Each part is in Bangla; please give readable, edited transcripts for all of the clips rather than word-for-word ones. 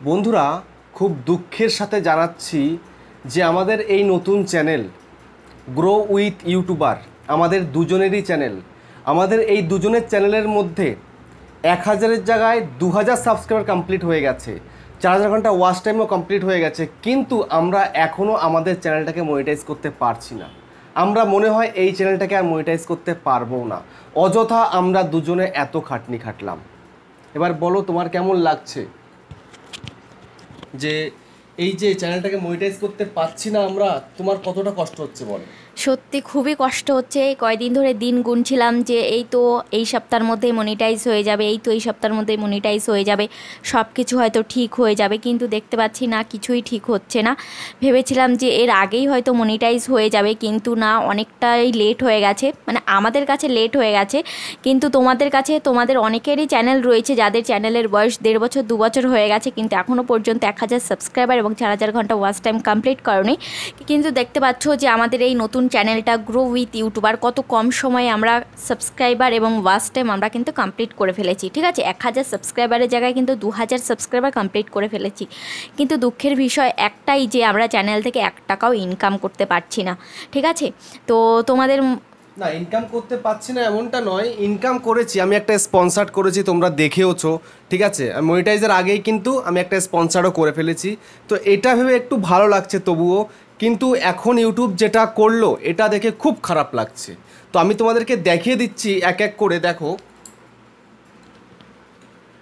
বন্ধুরা, খুব দুঃখের সাথে জানাচ্ছি যে আমাদের এই নতুন চ্যানেল গ্রো উইথ ইউটিউবার, আমাদের দুজনেরই চ্যানেল, আমাদের এই দুজনের চ্যানেলের মধ্যে 1000-এর জায়গায় 2000 সাবস্ক্রাইবার কমপ্লিট হয়ে গেছে, 4000 ঘন্টা ওয়াচ টাইমও কমপ্লিট হয়ে গেছে, কিন্তু আমরা এখনও আমাদের চ্যানেলটাকে মনিটাইজ করতে পারছি না। আমরা মনে হয় এই চ্যানেলটাকে আর মনিটাইজ করতে পারবো না। অযথা আমরা দুজনে এত খাটনি খাটলাম। এবার বলো তোমার কেমন লাগছে যে এই যে চ্যানেলটাকে মনিটাইজ করতে পারছি না আমরা, তোমার কতটা কষ্ট হচ্ছে বলো? সত্যি খুবই কষ্ট হচ্ছে। এই কয়দিন ধরে দিন গুনছিলাম যে এই তো এই সপ্তাহের মধ্যেই মনিটাইজ হয়ে যাবে, এই তো এই সপ্তাহের মধ্যেই মনিটাইজ হয়ে যাবে, সব কিছু হয়তো ঠিক হয়ে যাবে, কিন্তু দেখতে পাচ্ছি না, কিছুই ঠিক হচ্ছে না। ভেবেছিলাম যে এর আগেই হয়তো মনিটাইজ হয়ে যাবে, কিন্তু না, অনেকটাই লেট হয়ে গেছে। মানে আমাদের কাছে লেট হয়ে গেছে, কিন্তু তোমাদের কাছে, তোমাদের অনেকেরই চ্যানেল রয়েছে যাদের চ্যানেলের বয়স 1.5 বছর 2 বছর হয়ে গেছে, কিন্তু এখনও পর্যন্ত 1000 সাবস্ক্রাইবার এবং 4000 ঘন্টা ওয়াচ টাইম কমপ্লিট করনি। কিন্তু দেখতে পাচ্ছ যে আমাদের এই নতুন চ্যানেলটা গ্রো উইথ ইউটিউবার কত কম সময়ে আমরা সাবস্ক্রাইবার এবং ওয়াচ টাইম আমরা কিন্তু কমপ্লিট করে ফেলেছি। ঠিক আছে, 1000 সাবস্ক্রাইবারের জায়গায় কিন্তু 2000 সাবস্ক্রাইবার কমপ্লিট করে ফেলেছি। কিন্তু দুঃখের বিষয় একটাই যে আমরা চ্যানেল থেকে 1 টাকাও ইনকাম করতে পারছি না। ঠিক আছে, তো তোমাদের না, ইনকাম করতে পারছি না এমনটা নয়, ইনকাম করেছি। আমি একটা স্পন্সার করেছি, তোমরা দেখেওছো। ঠিক আছে, মনিটাইজের আগেই কিন্তু আমি একটা স্পন্সারও করে ফেলেছি। তো এটা ভেবে একটু ভালো লাগছে তবুও, কিন্তু এখন ইউটিউব যেটা করলো এটা দেখে খুব খারাপ লাগছে। তো আমি তোমাদেরকে দেখিয়ে দিচ্ছি এক এক করে, দেখো।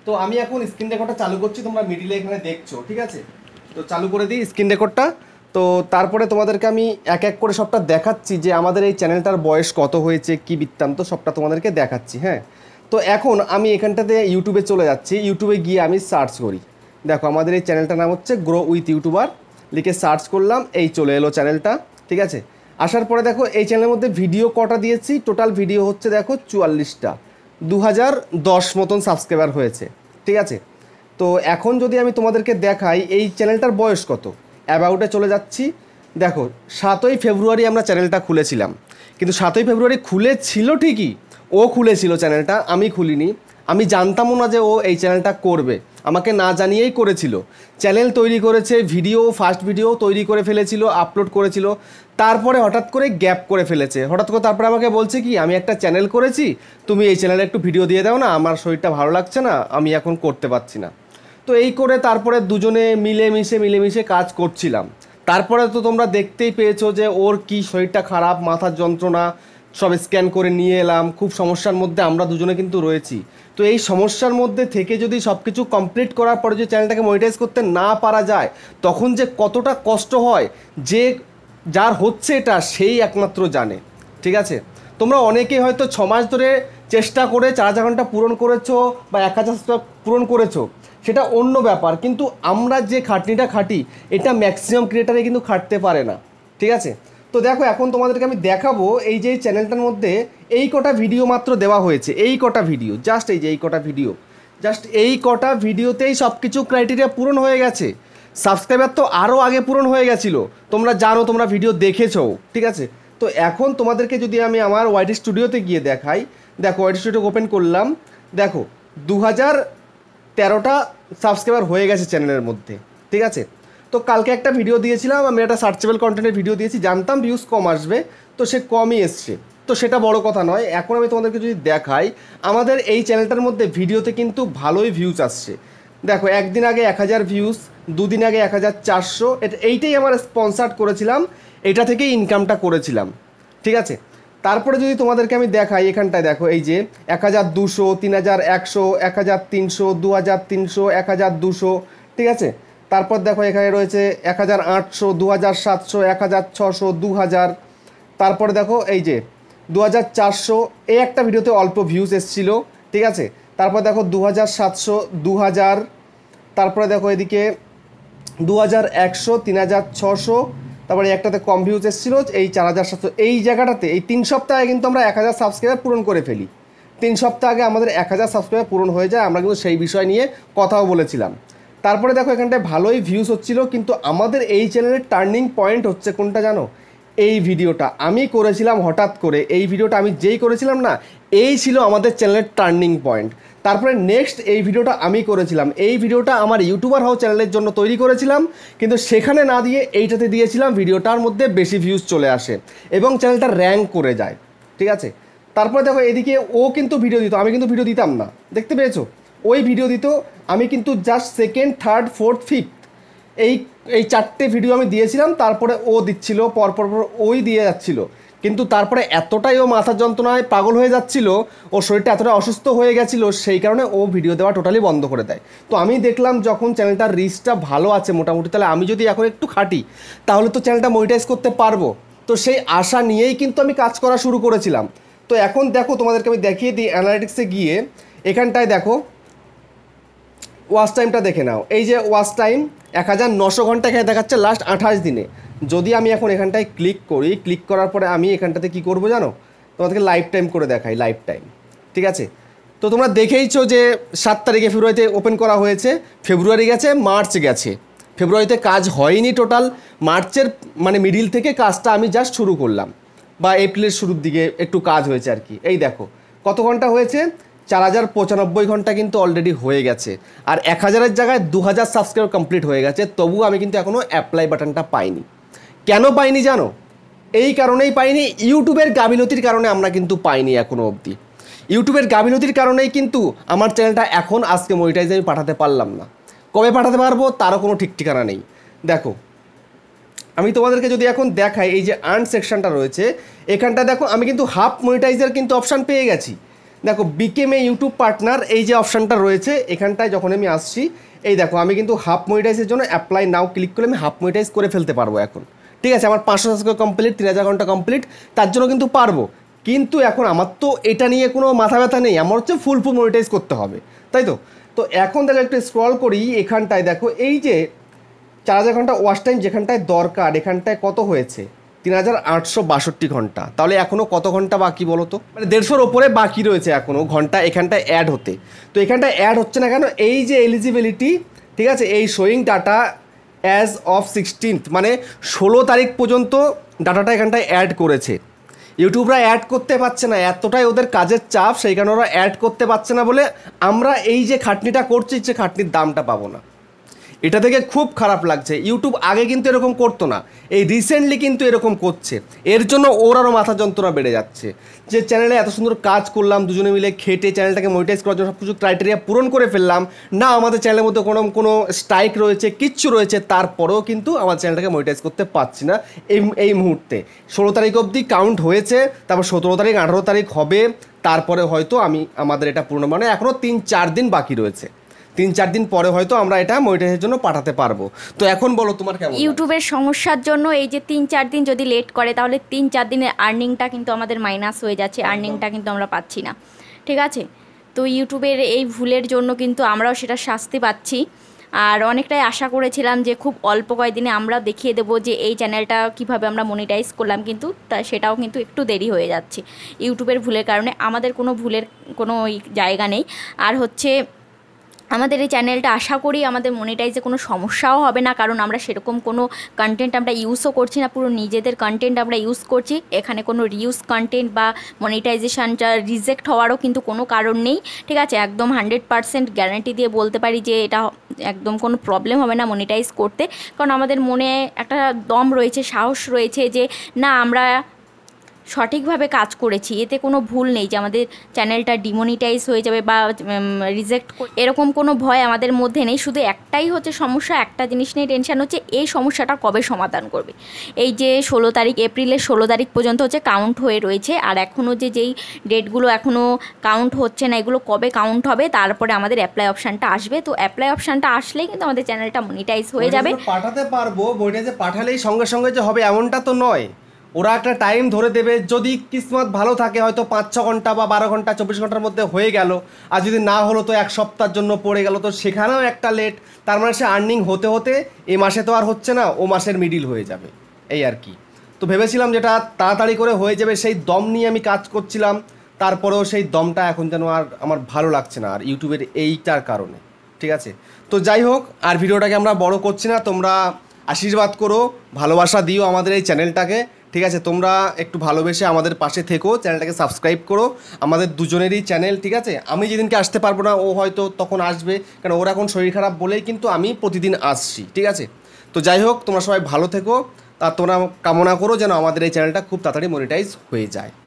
তো আমি এখন স্ক্রিন রেকর্ডটা চালু করছি, তোমরা মিডিলে এখানে দেখছো। ঠিক আছে, তো চালু করে দিই স্ক্রিন রেকর্ডটা। তো তারপরে তোমাদেরকে আমি এক এক করে সবটা দেখাচ্ছি যে আমাদের এই চ্যানেলটার বয়স কত হয়েছে, কি বৃত্তান্ত, সবটা তোমাদেরকে দেখাচ্ছি। হ্যাঁ, তো এখন আমি এখানটাতে ইউটিউবে চলে যাচ্ছি। ইউটিউবে গিয়ে আমি সার্চ করি। দেখো, আমাদের এই চ্যানেলটার নাম হচ্ছে গ্রো উইথ ইউটিউবার। লিখে সার্চ করলাম, এই চলে এলো চ্যানেলটা। ঠিক আছে, আসার পরে দেখো এই চ্যানেলের মধ্যে ভিডিও কটা দিয়েছি, টোটাল ভিডিও হচ্ছে দেখো 44টা। 2010 মতন সাবস্ক্রাইবার হয়েছে। ঠিক আছে, তো এখন যদি আমি তোমাদেরকে দেখাই এই চ্যানেলটার বয়স কত, অ্যাবাউটে চলে যাচ্ছি। দেখো, 7ই ফেব্রুয়ারি আমরা চ্যানেলটা খুলেছিলাম, কিন্তু 7ই ফেব্রুয়ারি খুলেছিল ঠিকই, ও খুলেছিল চ্যানেলটা, আমি খুলিনি। আমি জানতামও না যে ও এই চ্যানেলটা করবে, আমাকে না জানিয়েই করেছিল। চ্যানেল তৈরি করেছে, ভিডিও, ফার্স্ট ভিডিও তৈরি করে ফেলেছিল, আপলোড করেছিল। তারপরে হঠাৎ করে গ্যাপ করে ফেলেছে। হঠাৎ করে তারপরে আমাকে বলছে কি, আমি একটা চ্যানেল করেছি, তুমি এই চ্যানেলে একটু ভিডিও দিয়ে দাও না, আমার শরীরটা ভালো লাগছে না, আমি এখন করতে পারছি না। তো এই করে তারপরে দুজনে মিলেমিশে কাজ করছিলাম। তারপরে তো তোমরা দেখতেই পেয়েছো যে ওর কি শরীরটা খারাপ, মাথার যন্ত্রণা, সব স্ক্যান করে নিয়ে এলাম। খুব সমস্যার মধ্যে আমরা দুজনে কিন্তু রয়েছি। তো এই সমস্যার মধ্যে থেকে যদি সব কিছু কমপ্লিট করার পরে যে চ্যানেলটাকে মনিটাইজ করতে না পারা যায়, তখন যে কতটা কষ্ট হয়, যে যার হচ্ছে এটা সেই একমাত্র জানে। ঠিক আছে, তোমরা অনেকেই হয়তো 6 মাস ধরে চেষ্টা করে 4000 ঘন্টা পূরণ করেছো বা 1000 পূরণ করেছো, সেটা অন্য ব্যাপার। কিন্তু আমরা যে খাটনিটা খাটি, এটা ম্যাক্সিমাম ক্রিয়েটারে কিন্তু খাটতে পারে না। ঠিক আছে, তো দেখো এখন তোমাদেরকে আমি দেখাবো এই যে চ্যানেলটার মধ্যে এই কটা ভিডিও মাত্র দেওয়া হয়েছে। এই কটা ভিডিও, জাস্ট এই যে এই কটা ভিডিও, জাস্ট এই কটা ভিডিওতেই সব কিছু ক্রাইটেরিয়া পূরণ হয়ে গেছে। সাবস্ক্রাইবার তো আরও আগে পূরণ হয়ে গেছিলো, তোমরা জানো, তোমরা ভিডিও দেখেছো। ঠিক আছে, তো এখন তোমাদেরকে যদি আমি আমার ওয়াইটি স্টুডিওতে গিয়ে দেখাই, দেখো ওয়াইটি স্টুডিও ওপেন করলাম, দেখো 2013টা সাবস্ক্রাইবার হয়ে গেছে চ্যানেলের মধ্যে। ঠিক আছে, তো কালকে একটা ভিডিও দিয়েছিলাম, আমি একটা সার্চেবল কন্টেন্টের ভিডিও দিয়েছি, জানতাম ভিউজ কম আসবে, তো সে কমই এসছে। তো সেটা বড় কথা নয়। এখন আমি তোমাদেরকে যদি দেখাই, আমাদের এই চ্যানেলটার মধ্যে ভিডিওতে কিন্তু ভালোই ভিউজ আসছে। দেখো, একদিন আগে 1000 ভিউজ, দুদিন আগে 1400। এইটাই আমার স্পন্সার করেছিলাম, এটা থেকেই ইনকামটা করেছিলাম। ঠিক আছে, তারপরে যদি তোমাদেরকে আমি দেখাই, এখানটায় দেখো এই যে 1200, 3100, 1300, 2300, 1200। ঠিক আছে, তারপর দেখো এখানে রয়েছে 1800, 2700, 1600, 2000। তারপরে দেখো এই যে 2400, এই একটা ভিডিওতে অল্প ভিউজ এসেছিলো। ঠিক আছে, তারপর দেখো 2700, 2000। তারপরে দেখো এদিকে 2100, 3600। তারপরে একটাতে কম ভিউজ এসেছিলো, এই 4700। এই জায়গাটাতে এই 3 সপ্তাহে কিন্তু আমরা 1000 সাবস্ক্রাইবার পূরণ করে ফেলি। 3 সপ্তাহ আগে আমাদের 1000 সাবস্ক্রাইবার পূরণ হয়ে যায়, আমরা কিন্তু সেই বিষয় নিয়ে কথাও বলেছিলাম। তারপরে দেখো এখানটায় ভালোই ভিউজ হচ্ছিলো, কিন্তু আমাদের এই চ্যানেলের টার্নিং পয়েন্ট হচ্ছে কোনটা জানো? এই ভিডিওটা আমি করেছিলাম হঠাৎ করে। এই ভিডিওটা আমি যেই করেছিলাম না, এই ছিল আমাদের চ্যানেলের টার্নিং পয়েন্ট। তারপরে নেক্সট এই ভিডিওটা আমি করেছিলাম, এই ভিডিওটা আমার ইউটিউবার হাউ চ্যানেলের জন্য তৈরি করেছিলাম, কিন্তু সেখানে না দিয়ে এইটাতে দিয়েছিলাম, ভিডিওটার মধ্যে বেশি ভিউজ চলে আসে এবং চ্যানেলটা র্যাঙ্ক করে যায়, ঠিক আছে। তারপরে দেখো এদিকে ও কিন্তু ভিডিও দিত, আমি কিন্তু ভিডিও দিতাম না, দেখতে পেয়েছো? ওই ভিডিও দিত, আমি কিন্তু just second, third, fourth, fifth এই এই 4টে ভিডিও আমি দিয়েছিলাম, তারপরে ও দিচ্ছিল পরপর ওই দিয়ে যাচ্ছিল। কিন্তু তারপরে এতটাই ও মাথার যন্ত্রণায় পাগল হয়ে যাচ্ছিল, ওর শরীরটা এতটা অসুস্থ হয়ে গেছিলো, সেই কারণে ও ভিডিও দেওয়া টোটালি বন্ধ করে দেয়। তো আমি দেখলাম যখন চ্যানেলটার রিচটা ভালো আছে মোটামুটি, তাহলে আমি যদি এখন একটু খাটি তাহলে তো চ্যানেলটা মনিটাইজ করতে পারবো। তো সেই আশা নিয়েই কিন্তু আমি কাজ করা শুরু করেছিলাম। তো এখন দেখো তোমাদেরকে আমি দেখিয়ে দিই, অ্যানালিটিক্সে গিয়ে এখানটায় দেখো ওয়াচ টাইমটা দেখে নাও। এই যে ওয়াচ টাইম 1900 ঘন্টা এখানে দেখাচ্ছে লাস্ট 28 দিনে। যদি আমি এখন এখানটায় ক্লিক করি, ক্লিক করার পরে আমি এখানটাতে কি করব জানো, তোমাদেরকে লাইফ টাইম করে দেখাই, লাইফ টাইম, ঠিক আছে। তো তোমরা দেখেইছো যে 7 তারিখে ফেব্রুয়ারিতে ওপেন করা হয়েছে, ফেব্রুয়ারি গেছে, মার্চ গেছে, ফেব্রুয়ারিতে কাজ হয়নি টোটাল, মার্চের মানে মিডিল থেকে কাজটা আমি জাস্ট শুরু করলাম, বা এপ্রিলের শুরুর দিকে একটু কাজ হয়েছে আর কি। এই দেখো কত ঘন্টা হয়েছে, 4095 ঘন্টা কিন্তু অলরেডি হয়ে গেছে, আর 1000-এর জায়গায় 2000 সাবস্ক্রাইব কমপ্লিট হয়ে গেছে। তবুও আমি কিন্তু এখনও অ্যাপ্লাই বাটনটা পাইনি। কেন পাইনি জানো? এই কারণেই পাইনি, ইউটিউবের গাফিলতির কারণে আমরা কিন্তু পাইনি এখনও অবধি। ইউটিউবের গাফিলতির কারণেই কিন্তু আমার চ্যানেলটা এখন আজকে মনিটাইজে আমি পাঠাতে পারলাম না। কবে পাঠাতে পারবো তারও কোনো ঠিক ঠিকানা নেই। দেখো আমি তোমাদেরকে যদি এখন দেখাই, এই যে আর্ন সেকশনটা রয়েছে এখানটা দেখো, আমি কিন্তু হাফ মনিটাইজার কিন্তু অপশান পেয়ে গেছি। দেখো বিকেম এ ইউটিউব পার্টনার এই যে অপশানটা রয়েছে এখানটায় যখন আমি আসছি, এই দেখো আমি কিন্তু হাফ মনিটাইজের জন্য অ্যাপ্লাই নাও ক্লিক করলে আমি হাফ মনিটাইজ করে ফেলতে পারবো এখন, ঠিক আছে। আমার 500 সাবস্ক্রাইব কমপ্লিট, 3000 ঘন্টা কমপ্লিট, তার জন্য কিন্তু পারবো। কিন্তু এখন আমার তো এটা নিয়ে কোনো মাথা ব্যথা নেই, আমার হচ্ছে ফুল মনিটাইজ করতে হবে, তাই তো। তো এখন দেখো একটু স্ক্রল করি, এখানটায় দেখো এই যে 4000 ঘন্টা ওয়াচ টাইম যেখানটায় দরকার, এখানটায় কত হয়েছে 3862 ঘন্টা। তাহলে এখনও কত ঘন্টা বাকি বলো তো, মানে 150-র ওপরে বাকি রয়েছে এখনও ঘন্টা এখানটায় অ্যাড হতে। তো এখানটায় অ্যাড হচ্ছে না কেন? এই যে এলিজিবিলিটি, ঠিক আছে, এই showing data as of 16th, মানে 16 তারিখ পর্যন্ত ডাটাটা এখানটায় অ্যাড করেছে। ইউটিউবরা অ্যাড করতে পারছে না, এতটাই ওদের কাজের চাপ, সেই কারণে ওরা অ্যাড করতে পারছে না বলে আমরা এই যে খাটনিটা করছি, সে খাটনির দামটা পাবো না। এটা থেকে খুব খারাপ লাগছে। ইউটিউব আগে কিন্তু এরকম করতো না, এই রিসেন্টলি কিন্তু এরকম করছে। এর জন্য ওর আরও মাথা যন্ত্রণা বেড়ে যাচ্ছে যে চ্যানেলে এত সুন্দর কাজ করলাম, দুজনে মিলে খেটে চ্যানেলটাকে মনিটাইজ করার জন্য সব কিছু ক্রাইটেরিয়া পূরণ করে ফেললাম না, আমাদের চ্যানেলের মধ্যে কোনো স্ট্রাইক রয়েছে, কিচ্ছু রয়েছে, তারপরেও কিন্তু আমার চ্যানেলটাকে মনিটাইজ করতে পারছি না এই মুহূর্তে। 16 তারিখ অবধি কাউন্ট হয়েছে, তারপর 17 তারিখ 18 তারিখ হবে, তারপরে হয়তো আমাদের এটা পূর্ণ, মানে এখনও 3-4 দিন বাকি রয়েছে, 3-4 দিন পরে হয়তো আমরা এটা মনিটাইজের জন্য পাঠাতে পারবো। তো এখন বলো তোমার কেমন? ইউটিউবের সমস্যার জন্য এই যে 3-4 দিন যদি লেট করে, তাহলে 3-4 দিনের আর্নিংটা কিন্তু আমাদের মাইনাস হয়ে যাচ্ছে, আর্নিংটা কিন্তু আমরা পাচ্ছি না, ঠিক আছে। তো ইউটিউবের এই ভুলের জন্য কিন্তু আমরাও সেটা শাস্তি পাচ্ছি। আর অনেকটাই আশা করেছিলাম যে খুব অল্প কয়েকদিনে আমরা দেখিয়ে দেবো যে এই চ্যানেলটা কিভাবে আমরা মনিটাইজ করলাম, কিন্তু সেটাও কিন্তু একটু দেরি হয়ে যাচ্ছে ইউটিউবের ভুলের কারণে। আমাদের কোনো ভুলের কোনো জায়গা নেই। আর হচ্ছে আমাদের এই চ্যানেলটা আশা করি আমাদের মনিটাইজে কোনো সমস্যাও হবে না, কারণ আমরা সেরকম কোনো কন্টেন্ট আমরা ইউজও করছি না, পুরো নিজেদের কন্টেন্ট আমরা ইউজ করছি। এখানে কোনো রিউজ কন্টেন্ট বা মনিটাইজেশনটা রিজেক্ট হওয়ারও কিন্তু কোনো কারণ নেই, ঠিক আছে। একদম 100% গ্যারান্টি দিয়ে বলতে পারি যে এটা একদম কোনো প্রবলেম হবে না মনিটাইজ করতে, কারণ আমাদের মনে একটা দম রয়েছে, সাহস রয়েছে যে না, আমরা সঠিকভাবে কাজ করেছি, এতে কোনো ভুল নেই যে আমাদের চ্যানেলটা ডিমনিটাইজ হয়ে যাবে বা রিজেক্ট, এরকম কোনো ভয় আমাদের মধ্যে নেই। শুধু একটাই হচ্ছে সমস্যা, একটা জিনিস নিয়ে টেনশন হচ্ছে, এই সমস্যাটা কবে সমাধান করবে। এই যে 16 তারিখ, এপ্রিলের 16 তারিখ পর্যন্ত হচ্ছে কাউন্ট হয়ে রয়েছে, আর এখনও যেই ডেটগুলো এখনও কাউন্ট হচ্ছে না, এগুলো কবে কাউন্ট হবে, তারপরে আমাদের অ্যাপ্লাই অপশানটা আসবে। তো অ্যাপ্লাই অপশানটা আসলেই কিন্তু আমাদের চ্যানেলটা মনিটাইজ হয়ে যাবে। পাঠাতে পারবো, মনিটাইজে পাঠালেই সঙ্গে সঙ্গে যে হবে এমনটা তো নয়, ওরা একটা টাইম ধরে দেবে। যদি কিসমত ভালো থাকে হয়তো 5-6 ঘন্টা বা 12 ঘন্টা 24 ঘন্টার মধ্যে হয়ে গেল, আর যদি না হলো তো 1 সপ্তাহের জন্য পড়ে গেল, তো সেখানেও একটা লেট। তার মানে সে আর্নিং হতে হতে এ মাসে তো আর হচ্ছে না, ও মাসের মিডিল হয়ে যাবে, এই আর কি। তো ভেবেছিলাম যেটা তাড়াতাড়ি করে হয়ে যাবে, সেই দম নিয়ে আমি কাজ করছিলাম, তারপরেও সেই দমটা এখন যেন আর আমার ভালো লাগছে না আর ইউটিউবের এইটার কারণে, ঠিক আছে। তো যাই হোক, আর ভিডিওটাকে আমরা বড় করছি না, তোমরা আশীর্বাদ করো, ভালোবাসা দিও আমাদের এই চ্যানেলটাকে, ঠিক আছে, তোমরা একটু ভালোবেসে আমাদের পাশে থেকো, চ্যানেলটাকে সাবস্ক্রাইব করো, আমাদের দুজনেরই চ্যানেল, ঠিক আছে। আমি যেদিনকে আসতে পারবো না ও হয়তো তখন আসবে, কারণ ওর এখন শরীর খারাপ বলেই কিন্তু আমি প্রতিদিন আসছি, ঠিক আছে। তো যাই হোক, তোমরা সবাই ভালো থেকো, আর তোমরা কামনা করো যেন আমাদের এই চ্যানেলটা খুব তাড়াতাড়ি মনিটাইজ হয়ে যায়।